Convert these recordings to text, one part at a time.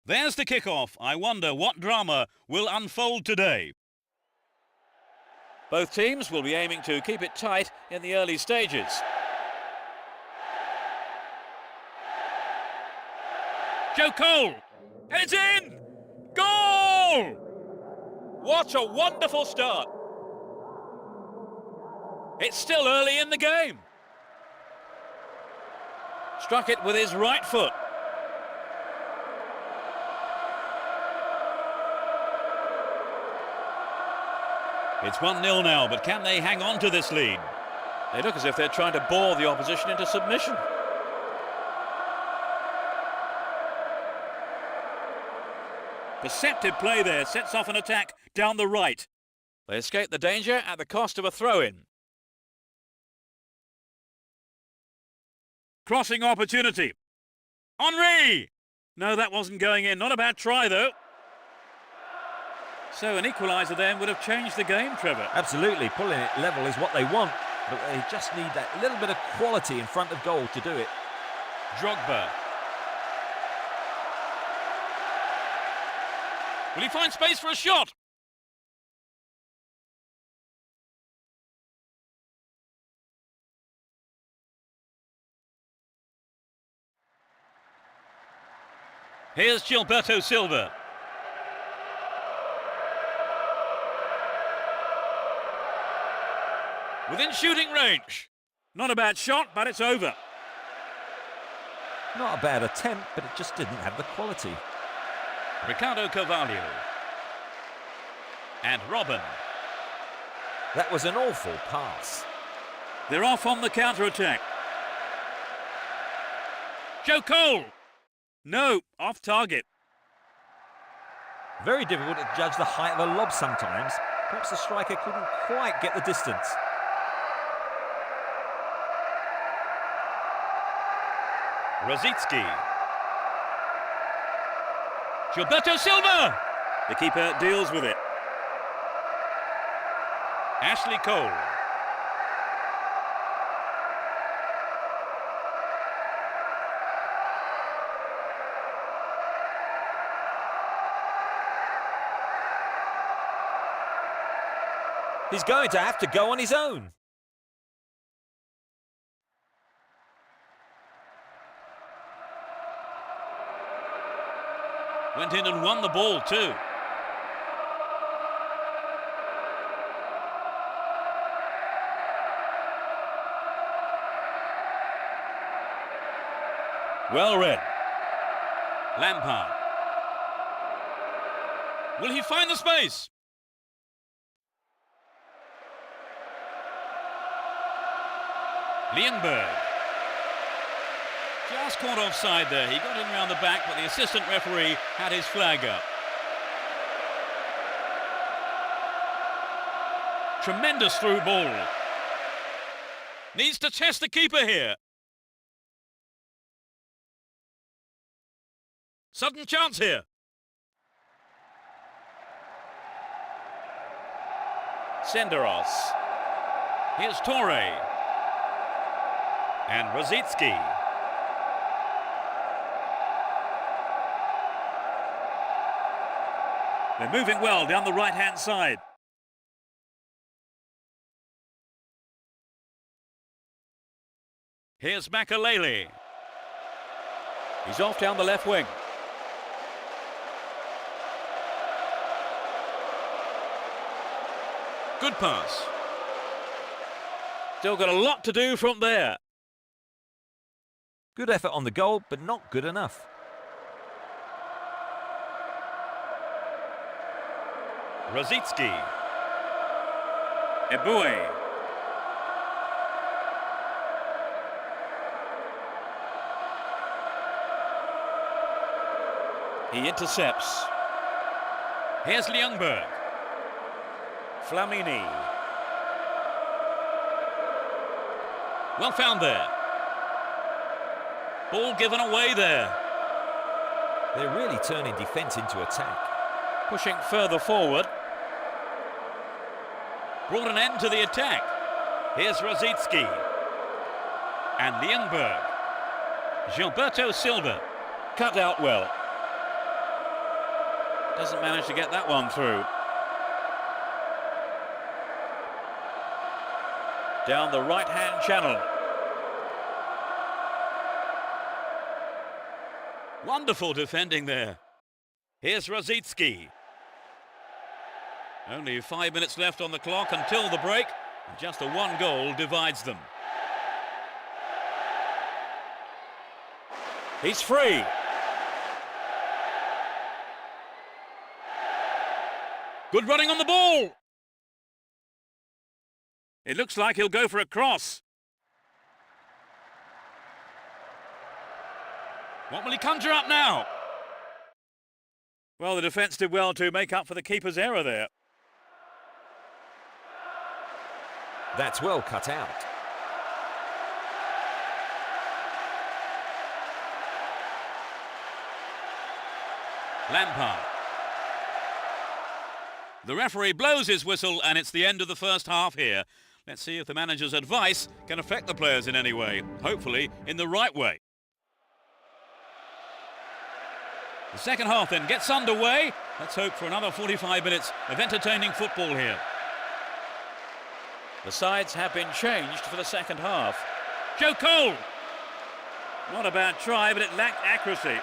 There's the kick-off. I wonder what drama will unfold today. Both teams will be aiming to keep it tight in the early stages. Joe Cole, and it's in! Goal! What a wonderful start. It's still early in the game. Struck it with his right foot. It's 1-0 now, but can they hang on to this lead? They look as if they're trying to bore the opposition into submission. Perceptive play there, sets off an attack down the right. They escape the danger at the cost of a throw-in. Crossing opportunity. Henry! No, that wasn't going in. Not a bad try, though. So an equaliser then would have changed the game, Trevor. Absolutely. Pulling it level is what they want, but they just need that little bit of quality in front of goal to do it. Drogba. Will he find space for a shot? Here's Gilberto Silva. Within shooting range. Not a bad shot, but it's over. Not a bad attempt, but it just didn't have the quality. Ricardo Carvalho. And Robin. That was an awful pass. They're off on the counter-attack. Joe Cole. No, off target. Very difficult to judge the height of a lob sometimes. Perhaps the striker couldn't quite get the distance. Rosicki. Gilberto Silva! The keeper deals with it. Ashley Cole. He's going to have to go on his own. Went in and won the ball too. Well read. Lampard. Will he find the space? Lienberg. Just caught offside there. He got in around the back, but the assistant referee had his flag up. Tremendous through ball. Needs to test the keeper here. Sudden chance here. Senderos. Here's Torre. And Rosicki. They're moving well down the right-hand side. Here's Makalele. He's off down the left wing. Good pass. Still got a lot to do from there. Good effort on the goal, but not good enough. Rosicki. Eboué. He intercepts. Here's Lienberg. Flamini. Well found there. Ball given away there. They're really turning defence into attack. Pushing further forward. Brought an end to the attack. Here's Rosicki. And Lienberg. Gilberto Silva. Cut out well. Doesn't manage to get that one through. Down the right-hand channel. Wonderful defending there. Here's Rosicki. Only 5 minutes left on the clock until the break. And just a one goal divides them. He's free. Good running on the ball. It looks like he'll go for a cross. What will he conjure up now? Well, the defence did well to make up for the keeper's error there. That's well cut out. Lampard. The referee blows his whistle and it's the end of the first half here. Let's see if the manager's advice can affect the players in any way. Hopefully in the right way. The second half then gets underway. Let's hope for another 45 minutes of entertaining football here. The sides have been changed for the second half. Joe Cole! Not a bad try, but it lacked accuracy.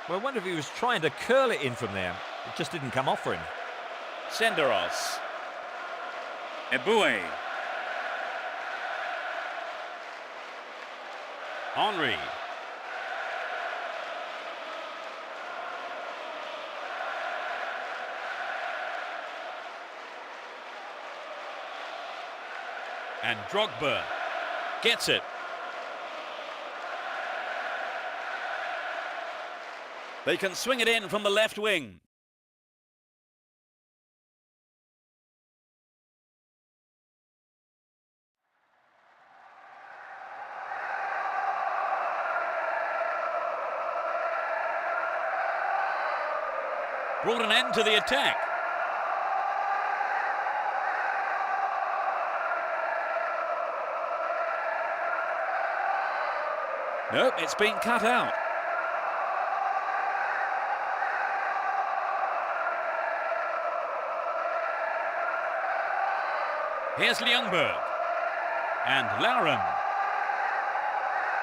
Well, I wonder if he was trying to curl it in from there. It just didn't come off for him. Senderos. Eboué. Henry. And Drogba gets it. They can swing it in from the left wing. Brought an end to the attack. Nope, it's been cut out. Here's Ljungberg. And Lauren.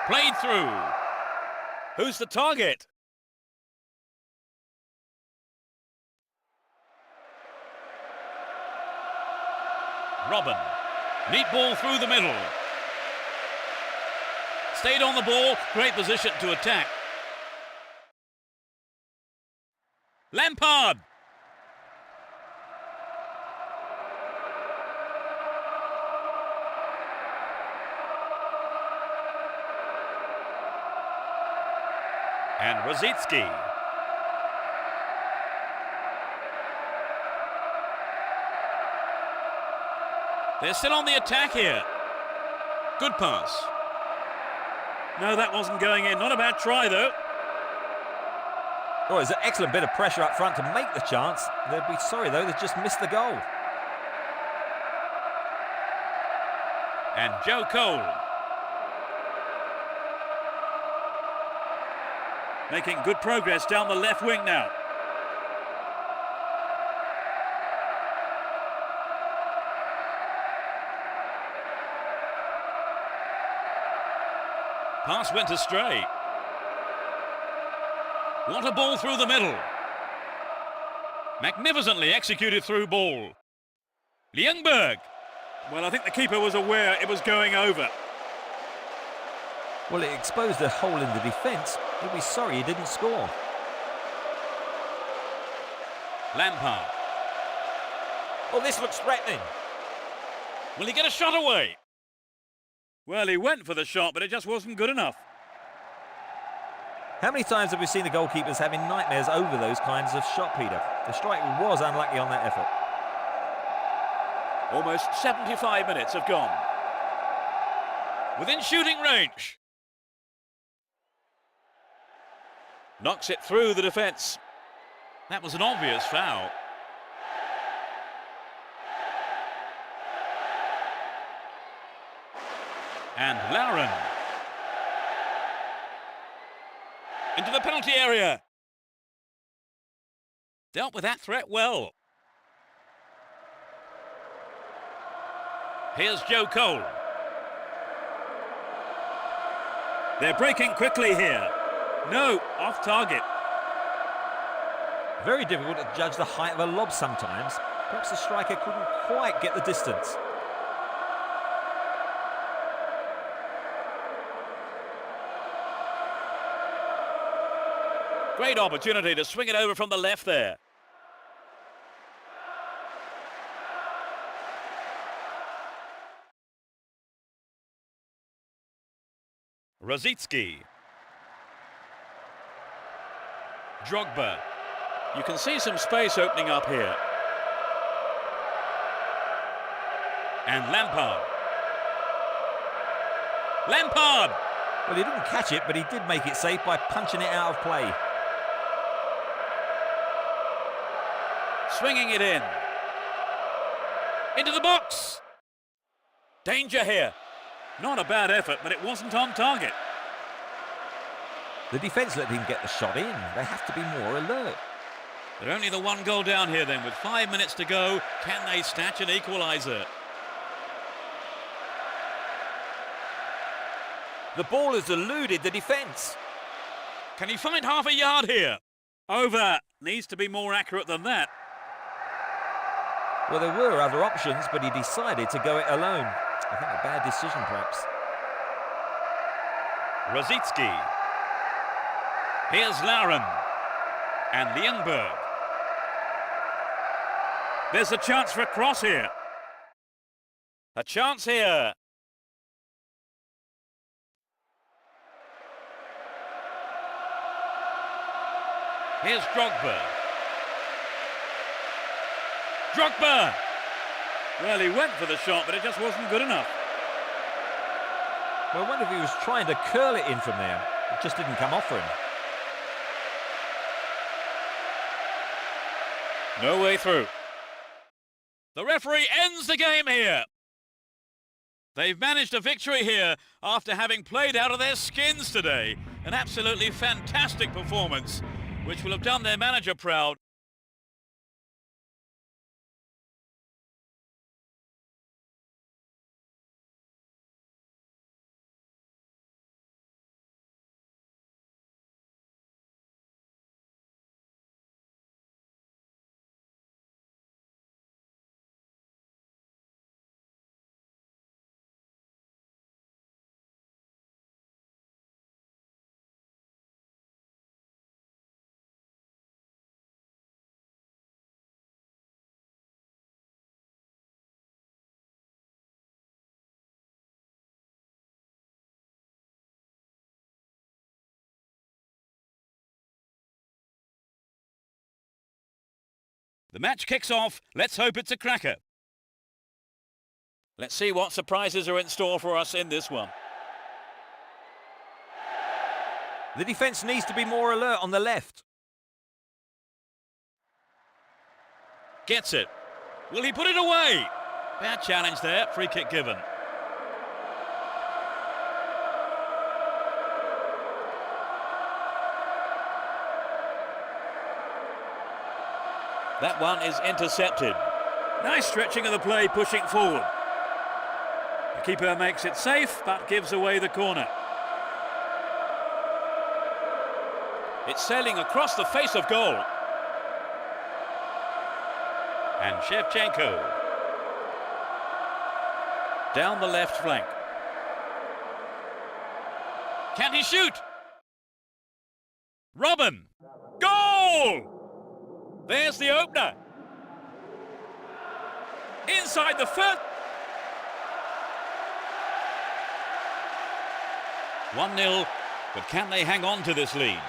Played through. Who's the target? Robin. Neat ball through the middle. Stayed on the ball. Great position to attack. Lampard. And Rosicki. They're still on the attack here. Good pass. No, that wasn't going in. Not a bad try, though. Oh, it's an excellent bit of pressure up front to make the chance. They'll be sorry, though, they've just missed the goal. And Joe Cole. Making good progress down the left wing now. Pass went astray. What a ball through the middle. Magnificently executed through ball. Ljungberg. Well, I think the keeper was aware it was going over. Well, it exposed a hole in the defence. He'll be sorry he didn't score. Lampard. Oh, this looks threatening. Will he get a shot away? Well, he went for the shot, but it just wasn't good enough. How many times have we seen the goalkeepers having nightmares over those kinds of shot, Peter? The striker was unlucky on that effort. Almost 75 minutes have gone. Within shooting range. Knocks it through the defence. That was an obvious foul. And Lauren. Into the penalty area. Dealt with that threat well. Here's Joe Cole. They're breaking quickly here. No, off target. Very difficult to judge the height of a lob sometimes. Perhaps the striker couldn't quite get the distance. Great opportunity to swing it over from the left there. Rosicki. Drogba. You can see some space opening up here. And Lampard. Lampard! Well, he didn't catch it, but he did make it safe by punching it out of play. Swinging it in. Into the box! Danger here. Not a bad effort, but it wasn't on target. The defence let him get the shot in. They have to be more alert. They're only the one goal down here then. With 5 minutes to go, can they snatch an equaliser? The ball has eluded the defence. Can he find half a yard here? Over. Needs to be more accurate than that. Well, there were other options, but he decided to go it alone. I think a bad decision, perhaps. Rosicki. Here's Lauren. And Ljungberg. There's a chance for a cross here. A chance here. Here's Drogba. Drogba! Well, he went for the shot, but it just wasn't good enough. Well, I wonder if he was trying to curl it in from there. It just didn't come off for him. No way through. The referee ends the game here. They've managed a victory here after having played out of their skins today. An absolutely fantastic performance, which will have done their manager proud. The match kicks off. Let's hope it's a cracker. Let's see what surprises are in store for us in this one. The defence needs to be more alert on the left. Gets it. Will he put it away? Bad challenge there. Free kick given. That one is intercepted. Nice stretching of the play, pushing forward. The keeper makes it safe, but gives away the corner. It's sailing across the face of goal. And Shevchenko. Down the left flank. Can he shoot? Robin. Goal! There's the opener. Inside the first. 1-0, but can they hang on to this lead?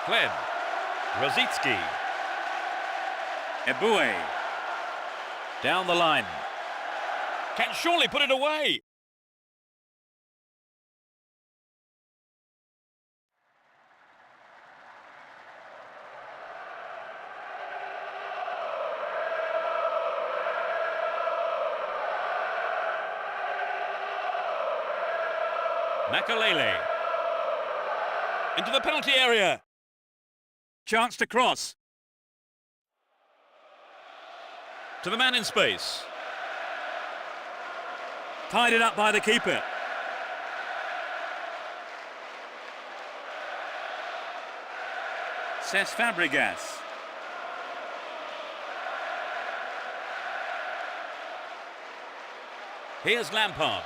Kled. Rosicki. Eboué. Down the line. Can surely put it away. Makalele. Into the penalty area. Chance to cross. To the man in space. Tied it up by the keeper. Cesc Fabregas. Here's Lampard.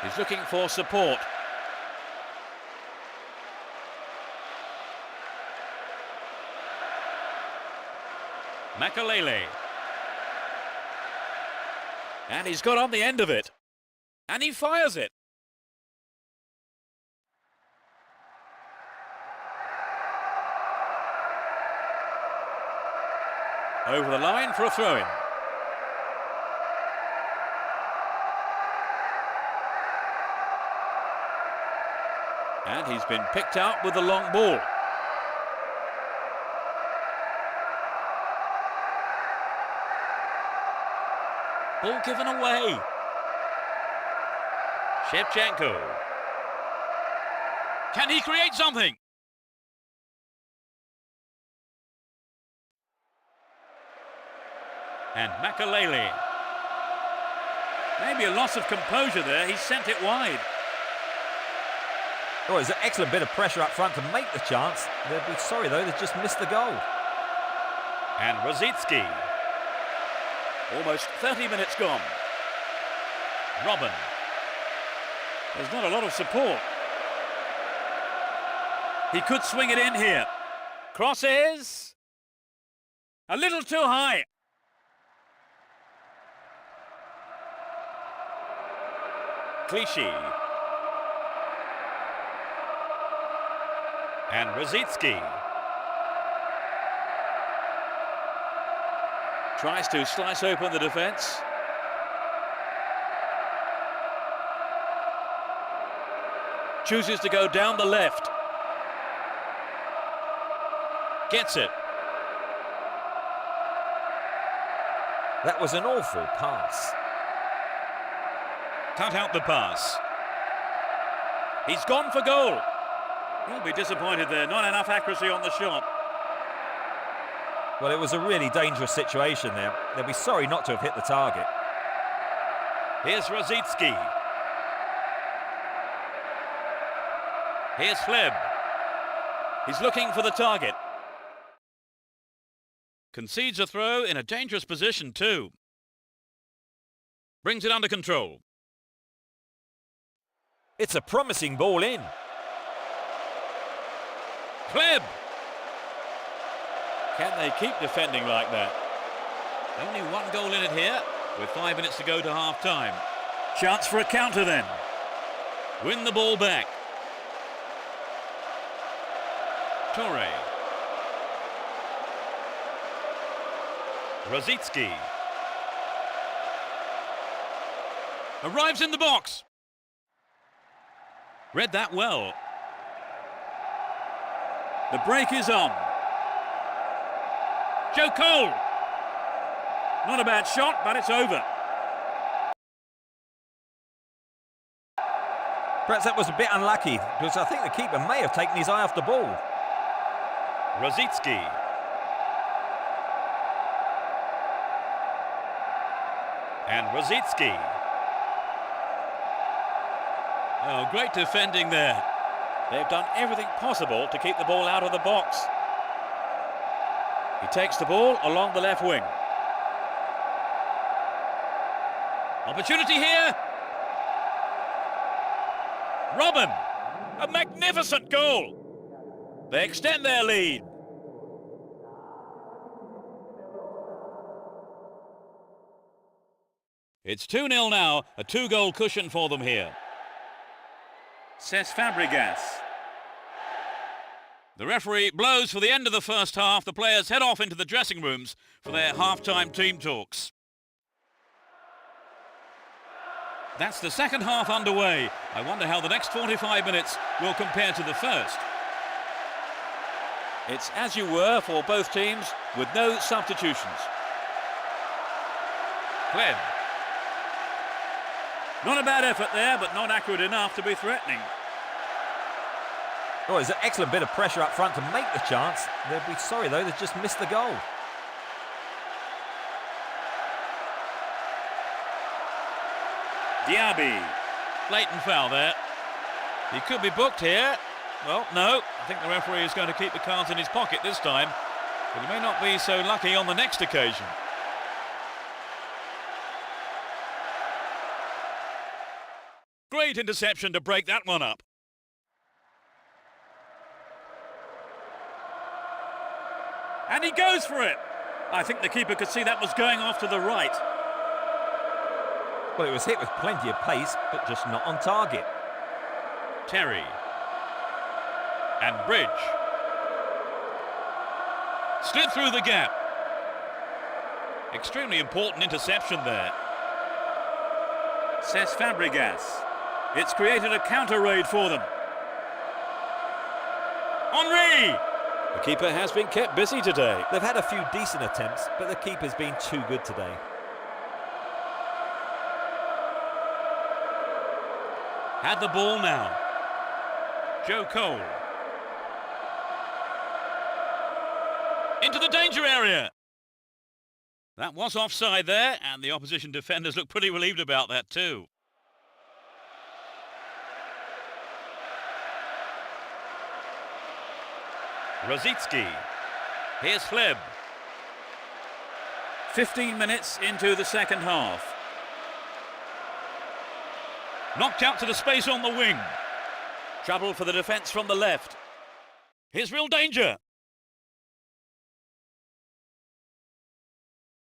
He's looking for support. Makalele. And he's got on the end of it. And he fires it. Over the line for a throw-in. And he's been picked out with the long ball. Ball given away. Shevchenko. Can he create something? And Makalele. Maybe a loss of composure there. He sent it wide. Oh, it's an excellent bit of pressure up front to make the chance. They'll be sorry, though, they've just missed the goal. And Rosicki. Almost 30 minutes gone. Robin. There's not a lot of support. He could swing it in here. Crosses. A little too high. Clichy. And Rosicki. Tries to slice open the defence. Chooses to go down the left. Gets it. That was an awful pass. Cut out the pass. He's gone for goal. He'll be disappointed there. Not enough accuracy on the shot. Well, it was a really dangerous situation there. They'll be sorry not to have hit the target. Here's Rosicki. Here's Fleb. He's looking for the target. Concedes a throw in a dangerous position too. Brings it under control. It's a promising ball in. Fleb. Can they keep defending like that? Only one goal in it here, with 5 minutes to go to half-time. Chance for a counter then. Win the ball back. Torre. Rosicki. Arrives in the box. Read that well. The break is on. Joe Cole. Not a bad shot, but it's over. Perhaps that was a bit unlucky, because I think the keeper may have taken his eye off the ball. Rosicki. And Rosicki. Oh, great defending there. They've done everything possible to keep the ball out of the box. He takes the ball along the left wing. Opportunity here. Robin. A magnificent goal. They extend their lead. It's 2-0 now, a 2-goal cushion for them here. Cesc Fabregas. The referee blows for the end of the first half. The players head off into the dressing rooms for their half-time team talks. That's the second half underway. I wonder how the next 45 minutes will compare to the first. It's as you were for both teams, with no substitutions. Clem. Not a bad effort there, but not accurate enough to be threatening. Oh, it's an excellent bit of pressure up front to make the chance. They'll be sorry, though, they've just missed the goal. Diaby. Blatant foul there. He could be booked here. Well, no. I think the referee is going to keep the cards in his pocket this time. But he may not be so lucky on the next occasion. Great interception to break that one up. And he goes for it. I think the keeper could see that was going off to the right. Well, it was hit with plenty of pace, but just not on target. Terry. And Bridge. Slid through the gap. Extremely important interception there. Cesc Fabregas. It's created a counter raid for them. Henry! The keeper has been kept busy today. They've had a few decent attempts, but the keeper's been too good today. Had the ball now. Joe Cole. Into the danger area. That was offside there, and the opposition defenders look pretty relieved about that too. Rosicki. Here's Fleb. 15 minutes into the second half. Knocked out to the space on the wing. Trouble for the defence from the left. Here's real danger.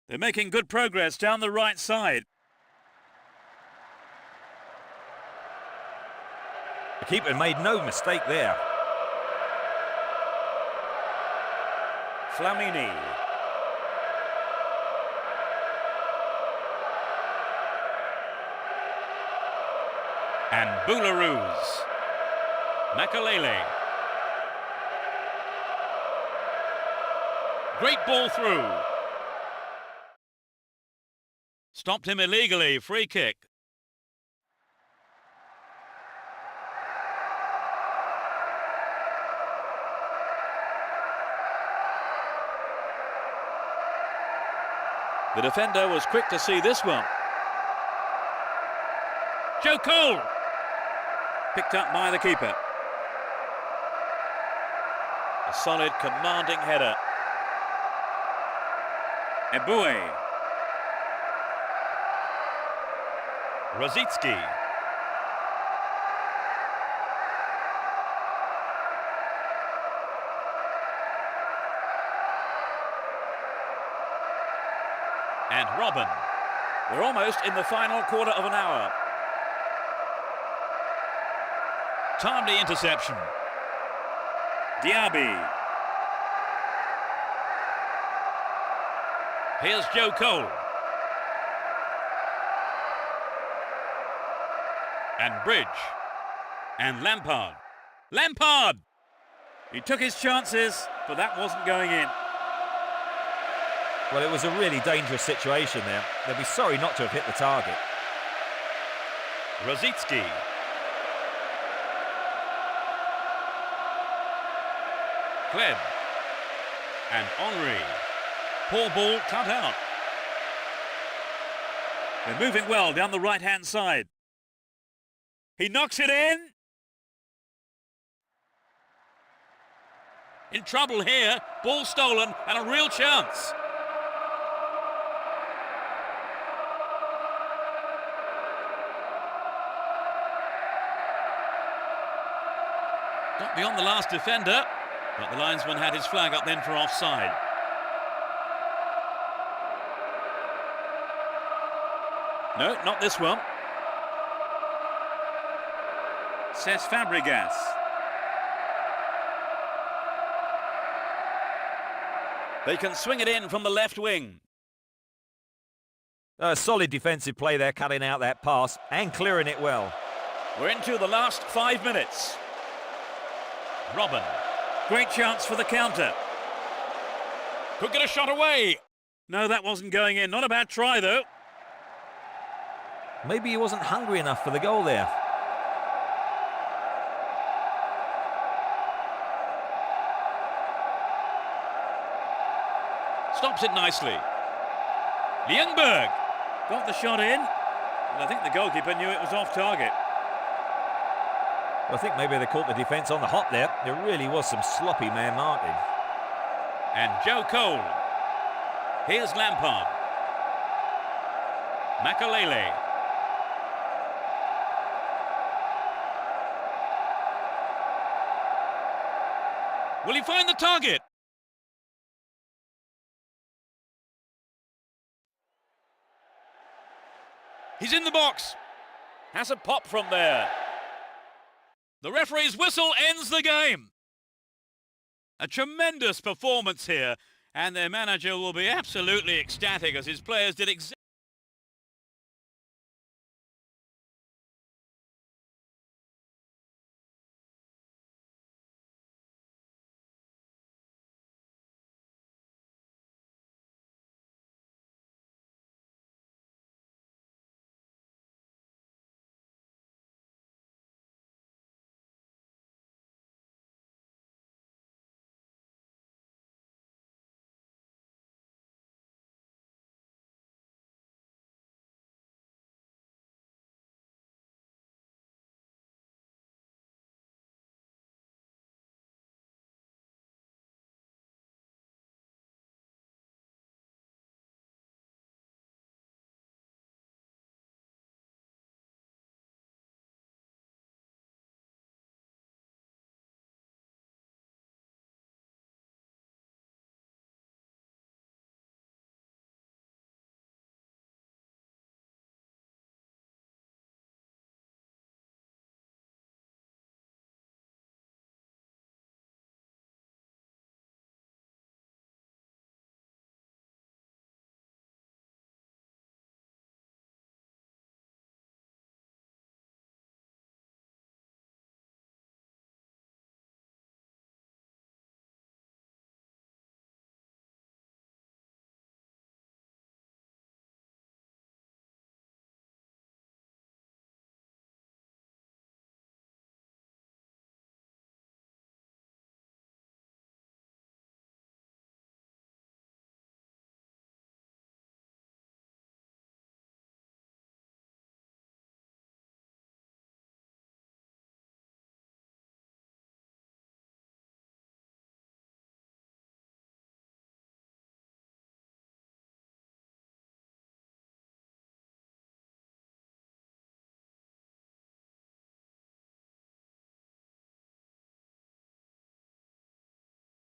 They're making good progress down the right side. The keeper made no mistake there. Flamini. And Boularus. Makalele. Great ball through. Stopped him illegally. Free kick. The defender was quick to see this one. Joe Cole. Picked up by the keeper. A solid, commanding header. Eboué. Rosicki. And Robin. We're almost in the final quarter of an hour. Timely interception. Diaby. Here's Joe Cole. And Bridge. And Lampard. Lampard! He took his chances, but that wasn't going in. Well, it was a really dangerous situation there. They'll be sorry not to have hit the target. Rosicki. Kleb. And Henry. Poor ball cut out. They're moving well down the right-hand side. He knocks it in. In trouble here. Ball stolen and a real chance. Got beyond the last defender, but the linesman had his flag up then for offside. No, not this one. Cesc Fabregas. They can swing it in from the left wing. Solid defensive play there, cutting out that pass and clearing it well. We're into the last 5 minutes. Robin. Great chance for the counter. Could get a shot away. No, that wasn't going in. Not a bad try, though. Maybe he wasn't hungry enough for the goal there. Stops it nicely. Ljungberg. Got the shot in. And I think the goalkeeper knew it was off target. I think maybe they caught the defence on the hop there. There really was some sloppy man marking. And Joe Cole. Here's Lampard. Makalele. Will he find the target? He's in the box. Has a pop from there. The referee's whistle ends the game. A tremendous performance here, and their manager will be absolutely ecstatic as his players did exactly